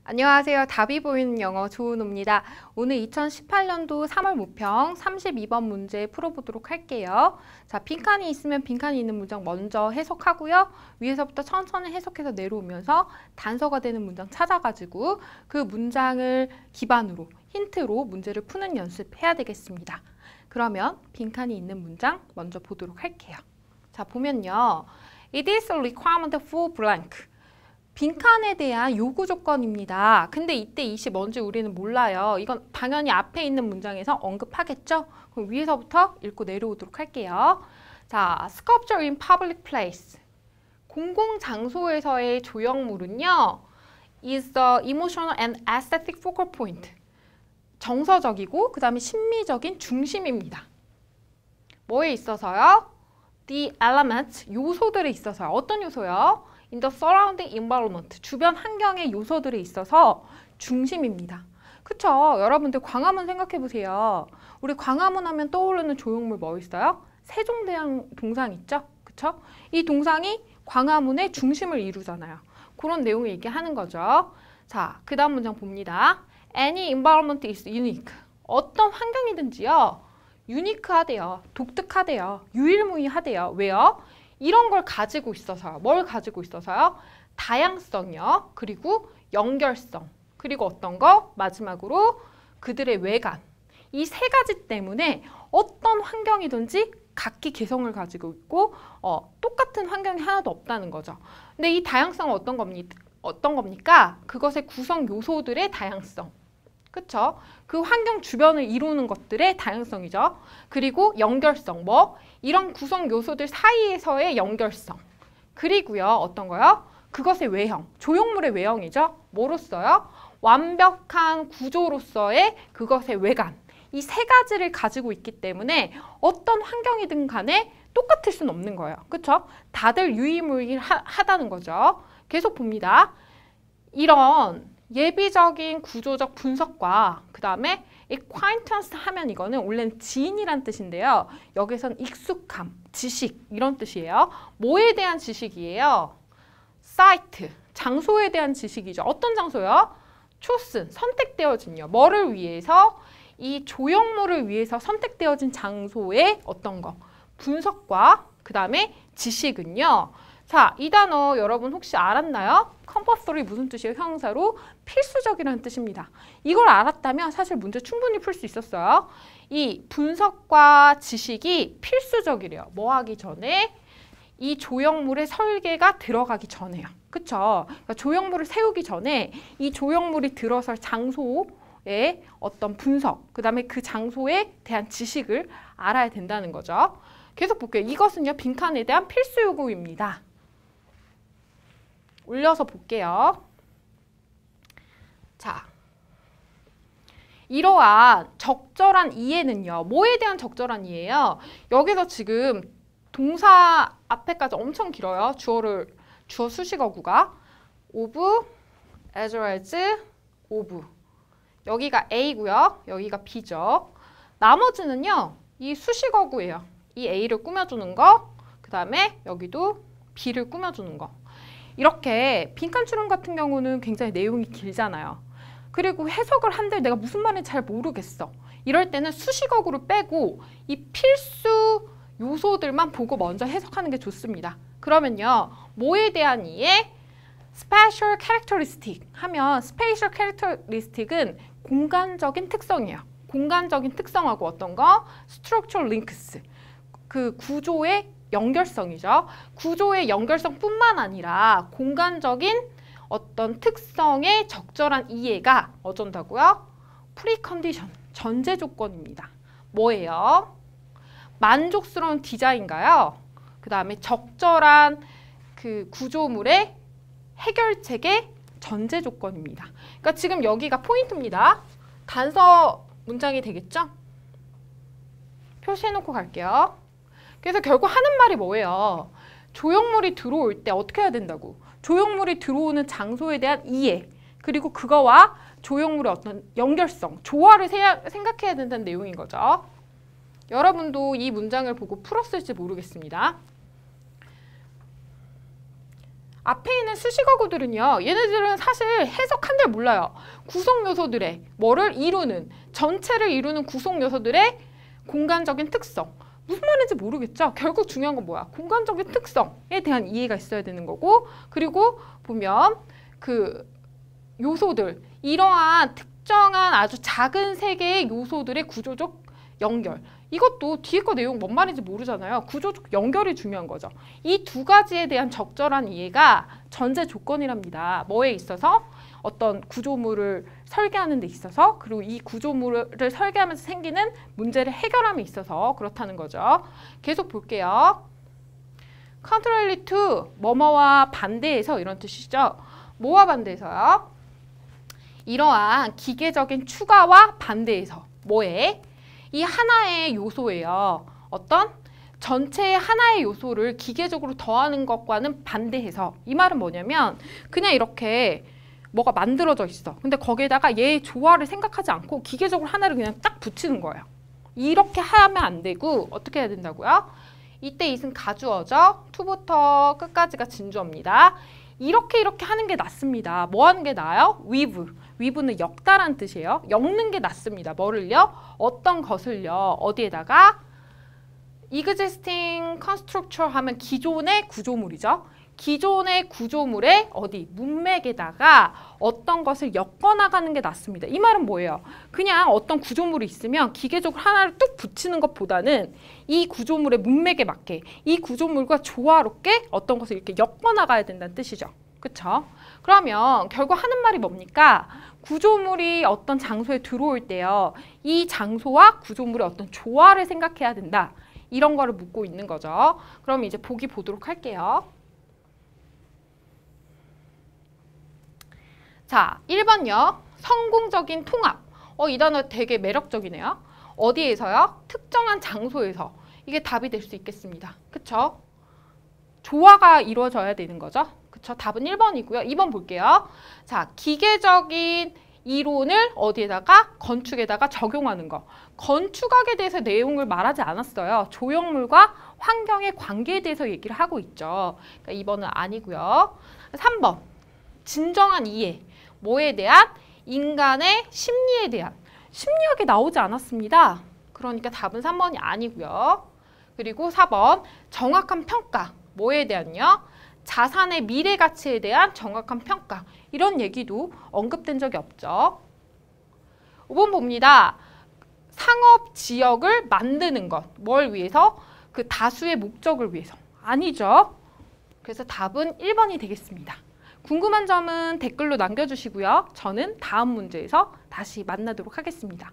안녕하세요. 답이 보이는 영어 조은호입니다. 오늘 2018년도 3월 모평 32번 문제 풀어보도록 할게요. 자, 빈칸이 있으면 빈칸이 있는 문장 먼저 해석하고요. 위에서부터 천천히 해석해서 내려오면서 단서가 되는 문장 찾아가지고 그 문장을 기반으로 힌트로 문제를 푸는 연습해야 되겠습니다. 그러면 빈칸이 있는 문장 먼저 보도록 할게요. 자, 보면요. It is a requirement for blank. 빈칸에 대한 요구 조건입니다. 근데 이때 이시 뭔지 우리는 몰라요. 이건 당연히 앞에 있는 문장에서 언급하겠죠? 그럼 위에서부터 읽고 내려오도록 할게요. 자, sculpture in public place. 공공장소에서의 조형물은요. is the emotional and aesthetic focal point. 정서적이고 그 다음에 심미적인 중심입니다. 뭐에 있어서요? The elements, 요소들에 있어서요. 어떤 요소요? In the surrounding environment, 주변 환경의 요소들에 있어서 중심입니다. 그쵸? 여러분들 광화문 생각해보세요. 우리 광화문 하면 떠오르는 조형물 뭐 있어요? 세종대왕 동상 있죠? 그쵸? 이 동상이 광화문의 중심을 이루잖아요. 그런 내용을 얘기하는 거죠. 자, 그 다음 문장 봅니다. Any environment is unique. 어떤 환경이든지요. 유니크하대요. 독특하대요. 유일무이하대요. 왜요? 이런 걸 가지고 있어서요. 뭘 가지고 있어서요? 다양성이요. 그리고 연결성. 그리고 어떤 거? 마지막으로 그들의 외관. 이 세 가지 때문에 어떤 환경이든지 각기 개성을 가지고 있고 똑같은 환경이 하나도 없다는 거죠. 근데 이 다양성은 어떤 겁니까? 그것의 구성 요소들의 다양성. 그쵸? 그 환경 주변을 이루는 것들의 다양성이죠. 그리고 연결성, 이런 구성 요소들 사이에서의 연결성. 그리고요, 어떤 거요? 그것의 외형, 조형물의 외형이죠. 뭐로써요? 완벽한 구조로서의 그것의 외관. 이 세 가지를 가지고 있기 때문에 어떤 환경이든 간에 똑같을 수는 없는 거예요. 그쵸? 다들 유일무이하다는 거죠. 계속 봅니다. 이런 예비적인 구조적 분석과 그 다음에 acquaintance 하면 이거는 원래는 지인이란 뜻인데요. 여기서는 익숙함, 지식 이런 뜻이에요. 뭐에 대한 지식이에요? site, 장소에 대한 지식이죠. 어떤 장소요? chosen, 선택되어진요. 뭐를 위해서? 이 조형물을 위해서 선택되어진 장소의 어떤 거? 분석과 그 다음에 지식은요. 자, 이 단어 여러분 혹시 알았나요? compulsory 무슨 뜻이에요? 형용사로 필수적이라는 뜻입니다. 이걸 알았다면 사실 문제 충분히 풀 수 있었어요. 이 분석과 지식이 필수적이래요. 뭐 하기 전에? 이 조형물의 설계가 들어가기 전에요. 그쵸? 그러니까 조형물을 세우기 전에 이 조형물이 들어설 장소의 어떤 분석, 그 다음에 그 장소에 대한 지식을 알아야 된다는 거죠. 계속 볼게요. 이것은요, 빈칸에 대한 필수 요구입니다. 올려서 볼게요. 자, 이러한 적절한 이해는요. 뭐에 대한 적절한 이해예요? 여기서 지금 동사 앞에까지 엄청 길어요. 주어 수식어구가 of, as well as, of. 여기가 A고요. 여기가 B죠. 나머지는요. 이 수식어구예요. 이 A를 꾸며주는 거, 그 다음에 여기도 B를 꾸며주는 거. 이렇게 빈칸 추론 같은 경우는 굉장히 내용이 길잖아요. 그리고 해석을 한들 내가 무슨 말인지 잘 모르겠어. 이럴 때는 수식어구를 빼고 이 필수 요소들만 보고 먼저 해석하는 게 좋습니다. 그러면요. 뭐에 대한 이해? Spatial characteristic 하면 Spatial characteristic은 공간적인 특성이에요. 공간적인 특성하고 어떤 거? Structural links. 그 구조의 연결성이죠. 구조의 연결성뿐만 아니라 공간적인 어떤 특성의 적절한 이해가 어쩐다고요? 프리컨디션, 전제 조건입니다. 뭐예요? 만족스러운 디자인가요? 그 다음에 적절한 그 구조물의 해결책의 전제 조건입니다. 그러니까 지금 여기가 포인트입니다. 단서 문장이 되겠죠? 표시해놓고 갈게요. 그래서 결국 하는 말이 뭐예요? 조형물이 들어올 때 어떻게 해야 된다고? 조형물이 들어오는 장소에 대한 이해, 그리고 그거와 조형물의 어떤 연결성, 조화를 생각해야 된다는 내용인 거죠. 여러분도 이 문장을 보고 풀었을지 모르겠습니다. 앞에 있는 수식어구들은요. 얘네들은 사실 해석한들 몰라요. 구성 요소들의 뭐를 이루는, 전체를 이루는 구성 요소들의 공간적인 특성. 무슨 말인지 모르겠죠? 결국 중요한 건 뭐야? 공간적인 특성에 대한 이해가 있어야 되는 거고, 그리고 보면 그 요소들, 이러한 특정한 아주 작은 세 개의 요소들의 구조적 연결. 이것도 뒤에 거 내용 뭔 말인지 모르잖아요. 구조적 연결이 중요한 거죠. 이 두 가지에 대한 적절한 이해가 전제 조건이랍니다. 뭐에 있어서? 어떤 구조물을 설계하는 데 있어서, 그리고 이 구조물을 설계하면서 생기는 문제를 해결함에 있어서 그렇다는 거죠. 계속 볼게요. contrary to, 뭐뭐와 반대해서, 이런 뜻이죠. 뭐와 반대해서요? 이러한 기계적인 추가와 반대해서. 뭐에? 이 하나의 요소예요. 어떤 전체의 하나의 요소를 기계적으로 더하는 것과는 반대해서. 이 말은 뭐냐면 그냥 이렇게 뭐가 만들어져 있어. 근데 거기에다가 얘의 조화를 생각하지 않고 기계적으로 하나를 그냥 딱 붙이는 거예요. 이렇게 하면 안 되고 어떻게 해야 된다고요? 이때 it은 가주어죠. to부터 끝까지가 진주어입니다. 이렇게 하는 게 낫습니다. 뭐 하는 게 나아요? weave. weave는 엮다란 뜻이에요. 엮는 게 낫습니다. 뭐를요? 어떤 것을요? 어디에다가? existing constructor 하면 기존의 구조물이죠. 기존의 구조물의 어디? 문맥에다가 어떤 것을 엮어나가는 게 낫습니다. 이 말은 뭐예요? 그냥 어떤 구조물이 있으면 기계적으로 하나를 뚝 붙이는 것보다는 이 구조물의 문맥에 맞게 이 구조물과 조화롭게 어떤 것을 이렇게 엮어나가야 된다는 뜻이죠. 그쵸? 그러면 결국 하는 말이 뭡니까? 구조물이 어떤 장소에 들어올 때요. 이 장소와 구조물의 어떤 조화를 생각해야 된다. 이런 거를 묻고 있는 거죠. 그럼 이제 보기 보도록 할게요. 자, 1번요. 성공적인 통합. 이 단어 되게 매력적이네요. 어디에서요? 특정한 장소에서. 이게 답이 될 수 있겠습니다. 그쵸? 조화가 이루어져야 되는 거죠. 그쵸? 답은 1번이고요. 2번 볼게요. 자, 기계적인 이론을 어디에다가? 건축에다가 적용하는 거. 건축학에 대해서 내용을 말하지 않았어요. 조형물과 환경의 관계에 대해서 얘기를 하고 있죠. 그러니까 2번은 아니고요. 3번. 진정한 이해. 뭐에 대한? 인간의 심리에 대한. 심리학에 나오지 않았습니다. 그러니까 답은 3번이 아니고요. 그리고 4번. 정확한 평가. 뭐에 대한요? 자산의 미래 가치에 대한 정확한 평가. 이런 얘기도 언급된 적이 없죠. 5번 봅니다. 상업 지역을 만드는 것. 뭘 위해서? 그 다수의 목적을 위해서. 아니죠. 그래서 답은 1번이 되겠습니다. 궁금한 점은 댓글로 남겨주시고요. 저는 다음 문제에서 다시 만나도록 하겠습니다.